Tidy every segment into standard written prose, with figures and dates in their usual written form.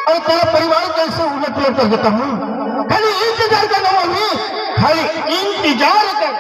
और तेरा परिवार कैसे उलट पुलट कर देता हूँ। खाली इंतजार करना मौलवी, खाली इंतजार कर।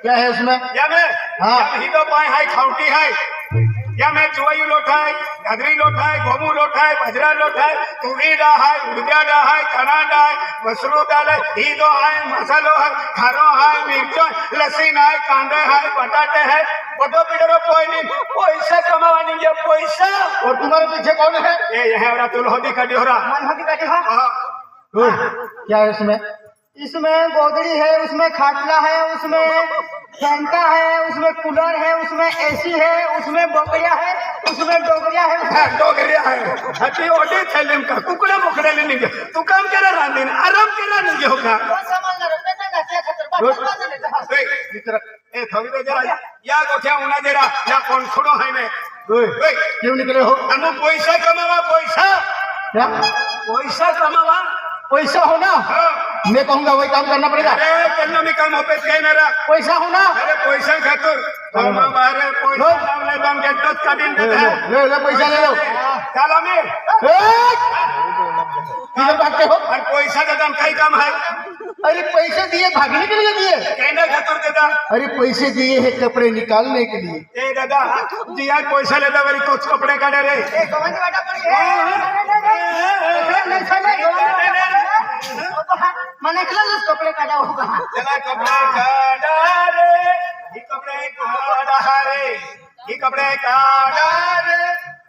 क्या है इसमें? या मैं हाँ ही तो पाए हाय खाउटी है या मैं चुवायू लोठाय गदरी लोठाय गोमू लोठाय बजरा लोठाय तुरी डा है उड़िया डा है चना डा है मसरू डाल है ही दो है मसालो है खारो है मिर्चो लहसुन है कांदे है बटाटे है बटो पिटरो कोई नहीं पैसा कमावानी है पैसा। और तुम्हारे पीछे कौन है? ये है वाला तुलहोदी का डिहरा मनहोदी का डिहरा। क्या है इसमें? इसमें गोदड़ी है, उसमें खाटला है, उसमें फैंका है, उसमें कूलर है, उसमें एसी है, उसमें बकरिया है, उसमें डोगरिया है। डोगरिया है हटी ओडी थैलेम का कुकड़े मुकड़े लेने के तू काम करे रांदीन आराम करे नहीं होगा सामान ना रोते ना नाचे खतर बात लेता है। ए थोड़ी दे जरा या गोठिया उना देरा या कौन छोड़ो है मैं क्यों निकले हो? अनु पैसा कमावा पैसा क्या पैसा कमावा पैसा हो ना? मैं कहूँगा वही काम करना पड़ेगा। अरे करना भी काम होते कहीं मेरा पैसा हो ना? अरे पैसा खातर हम बाहर पैसा नाम ले दम के टच का दिन देते हैं ले पैसा ले लो। चलो मैं किधर भागते हो? और पैसा देता कई काम है। अरे पैसे दिए भागने के लिए दिए? कहने खातर देता। अरे पैसे दिए है कपड़े निकालने के लिए। ए दादा दिया पैसा लेता मेरी कुछ कपड़े काटे रे मैंने कपड़े काटा होगा। चला कपड़े काटा रे ये कपड़े काटा रे ये कपड़े काटा रे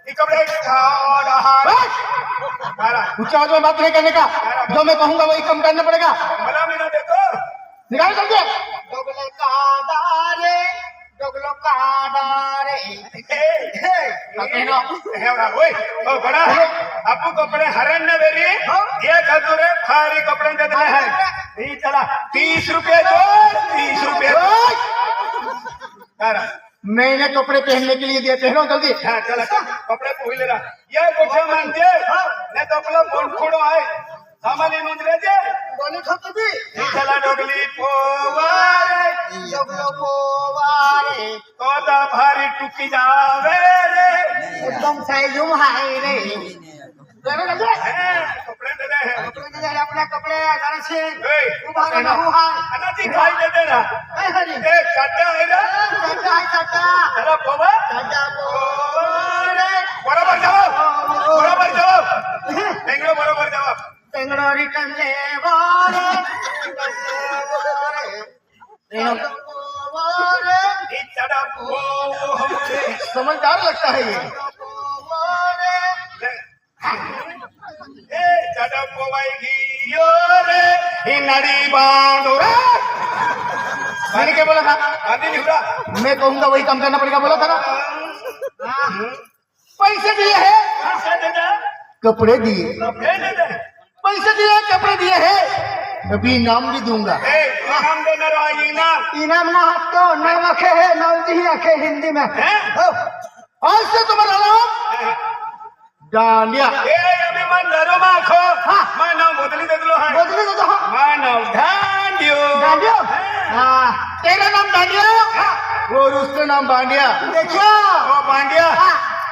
ये कपड़े काटा रे। ऊंचा आवाज में बात नहीं करने का, जो मैं कहूँगा वही काम करना पड़ेगा। मला मी ना देतो निकाल करके डोगले काटा रे डोगलो काटा रे। ओ बड़ा आपको कपड़े हरण न बेरी ये खतुरे भारी कपड़े दे दे है ये चला 30 रुपए दो 30 रुपए मैंने कपड़े पहनने के लिए दिए, पहनो जल्दी। हाँ चला कपड़े पहन लेना ये गोठे मानते ने तो अपना बोल खोड़ो है सामाली नुदरे जे बोली ठोक दी चला डोगली पोवारे डोगलो पोवारे तो दा भारी टुकी जावे रे एकदम साइजुम हाय रे। कपड़े दे दे है अपने कपड़े घर से ए उबारे न हुआ अना दिखाई दे देना ए हरी ए चड्डा है ना चड्डा है चड्डा चला पोवा चड्डा पोवारे बराबर जवाब टेंगड़ो बराबर जवाब टेंगड़ो रिटर्न ले वारे पोवारे ये चढ़ा पोवारे समझदार लगता है ये। ए चढ़ा पोवाएगी यो रे ये नड़ी बांधो रे मैंने क्या बोला था? आदि निकला मैं कहूँगा वही काम करना पड़ेगा, बोला था ना। पैसे दिए है पैसे दे दे कपड़े दिए, कपड़े दे दे पैसे दिए कपड़े दिए है, अभी इनाम भी दूंगा। ए नाम देना रही ना इनाम ना हाथ तो न रखे है नौजी रखे हिंदी में हैं आज से तुम्हारा नाम डांडिया। ए अभी मन डरो माखो मैं नाम बदली दे दलो है बदली दे दो मैं नाम ढांडियो डांडियो। हाँ तेरा नाम डांडिया और उसका नाम बांडिया। देखो ओ बांडिया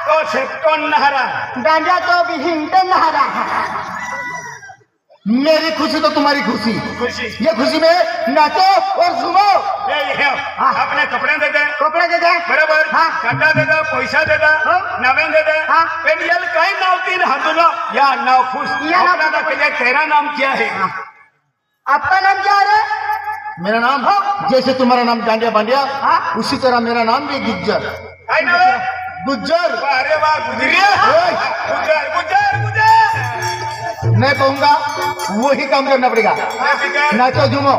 तो छेटोन नहरा डांडिया तो भी हिंटे नहरा मेरी खुशी तो तुम्हारी खुशी, खुशी ये खुशी में नाचो और झूमो। ये अपने कपड़े दे दे, कपडे दे दे बरोबर, हा. काटा दे दे, पैसा दे दे, हा. नवे दे दे, हा. पण याला काय नाव तीन हातुला या नाव खुश या नाव- अपना का तेरा नाम क्या है? आपका नाम क्या है? मेरा नाम जैसे तुम्हारा नाम डांडिया बांडिया, हाँ। उसी तरह मेरा नाम भी गुज्जर। काय नाव आहे? गुज्जर अरे वाह गुजरिया, ओय. गुजर गुजर गुजर मैं कहूंगा वही काम करना पड़ेगा। मैं बिगर नाचो झूमो।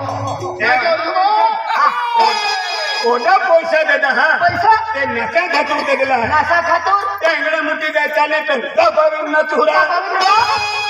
ओढा पैसा दे दे, हा पैसा ते नचा घातून दे दिला आहे. नासा खातो त्या इंगळ्या मुठी काय चाले तर दबारून न चुरा.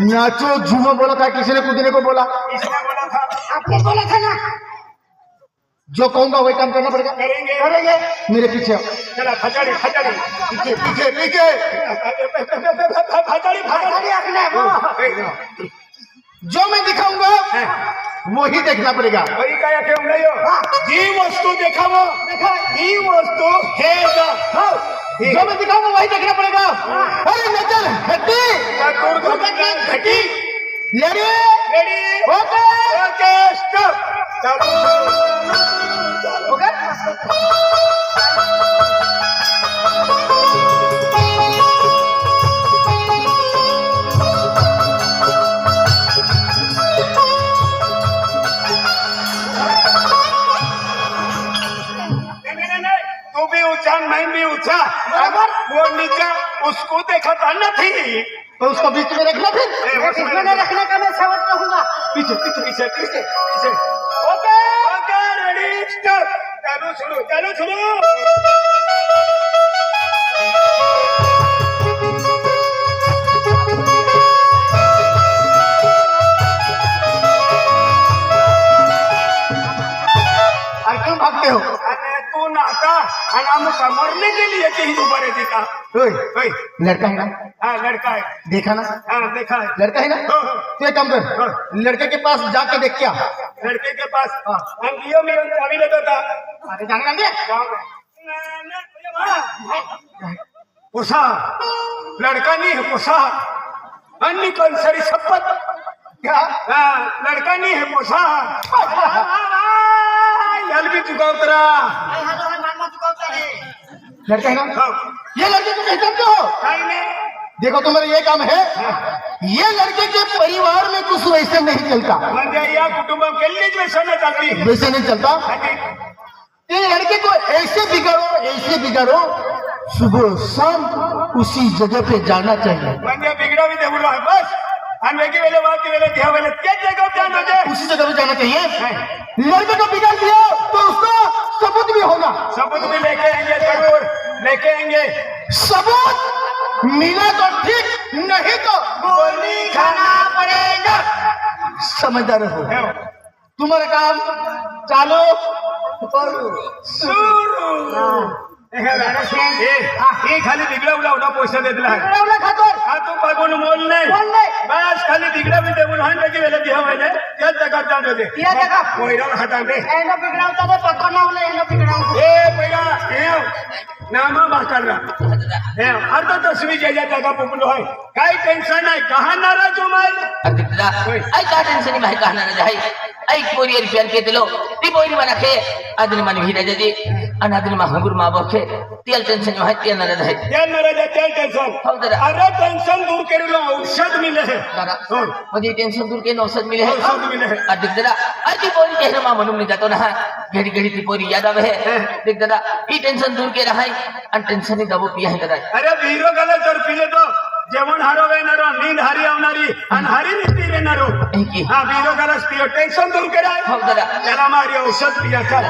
नाचो झूमो बोला था, किसी ने कूदने को बोला? इसने बोला था आपने बोला था ना जो कहूंगा वही काम करना पड़ेगा। करेंगे करेंगे मेरे पीछे आओ। चला फटाड़ी फटाड़ी पीछे पीछे पीछे। फटाड़ी खाली रखना है वो जो मैं दिखाऊंगा वही देखना पड़ेगा। वही काय ठेवून नाही हो. जी वस्तू देखावं ही वस्तू हे जा. जो मैं दिखाऊंगा वही देखना पड़ेगा। अरे नचल हट्टी घटी lady ready okay okay stop. Okay नहीं तू भी ऊंचा मैं भी ऊंचा बराबर. वो नीचा उसको देखता नहीं. तो उसको बीच में रखना फिर। इसमें नहीं रखने का मैं सवट रहूंगा पीछे पीछे पीछे पीछे पीछे. Okay okay ready stop. चालू सुरू चालू सुरू. और क्यों भागते हो? अरे तू नाता आणि आम्ही मरने के लिए कहीं उभा देता. ओए, ओए, लड़का है ना? हाँ लड़का है. देखा ना? हाँ देखा है. लड़का है ना? हाँ, हाँ. तो एक काम कर, लड़के के पास जाके देख क्या। लड़के के पास अंगियों में चाबी लेता था. आगे जाने दे। पुसा लड़का नहीं है पुसा. अन्य कौन सारी शपथ. क्या? हाँ, लड़का नहीं है पुसा. यल भी चुका उतरा. लड़का है ना? हाँ, ये लड़के को पहचानते हो? काही नाही. देखो तुम्हारा ये काम है, ये लड़के के परिवार में कुछ वैसे नहीं चलता, म्हणजे या कुटुंबा केलीच व्यसन चालती. वैसे नहीं चलता। ये लड़के को ऐसे बिगाड़ो, सुबह शाम उसी जगह पे जाना चाहिए, म्हणजे बिगड़ा भी देऊ आहे बस. आणि वेगळी वेळे वाकी वेळे ध्या वेळे त्याच जगावर ध्यान होते. उसी जगह पे जाना चाहिए। लड़के को बिगाड़ दिया तो उसका सबूत भी होगा। सबूत भी लेके आएंगे जरूर लेके आएंगे. सबूत मिला तो ठीक, नहीं तो गोली खाना पड़ेगा. समझदार हो। तुम्हारा काम चालू सुरू. हे खाली दिगडा उडा पैसा देतला आहे. एवढा खातो हा तू बघून मोल नाही. बोल नाही बस खाली दिगडा मी देऊन हान वेगळी वेळे ध्या वेळे त्याच जगावर ध्यान होते. या जगा कोयरावर हातांते. एनो बिगड़ावता तो पकड़ना वाला एनो बिगड़ाव ए पहिला नामा बाकरला हे अर्ध तस्वी ज्याच्या जागा पुकलो आहे काय टेन्शन नाही कहा नाराज हो माय अरे दादा आई का टेंशन नाही का ना जाई आई पोरी रिपेयर के दिलो ती पोरी मला खे आदनी मन भी राजा अन आदनी मा हुंगुर मा बखे तेल टेंशन है तेल ना जाई त्या नाराज त्या टेन्शन हो दादा अरे टेन्शन दूर करेलो औषध मिले है दादा हो मुझे टेंशन दूर के औषध मिले है औषध मिले है अरे दादा आई ती पोरी के मा म्हणून जातो ना घडी घडी ती पोरी याद आवे है देख दादा ई टेंशन दूर के रहाय अन टेंशन दबो पिया है दादा अरे वीरो गला जर पिले तो जेवण हरवेणार नींद हरी आवणारी आणि हरी नीती येणार की हा वीरो गलास पियो टेन्शन दूर कराय हो दादा त्याला मारी औषध पिया चल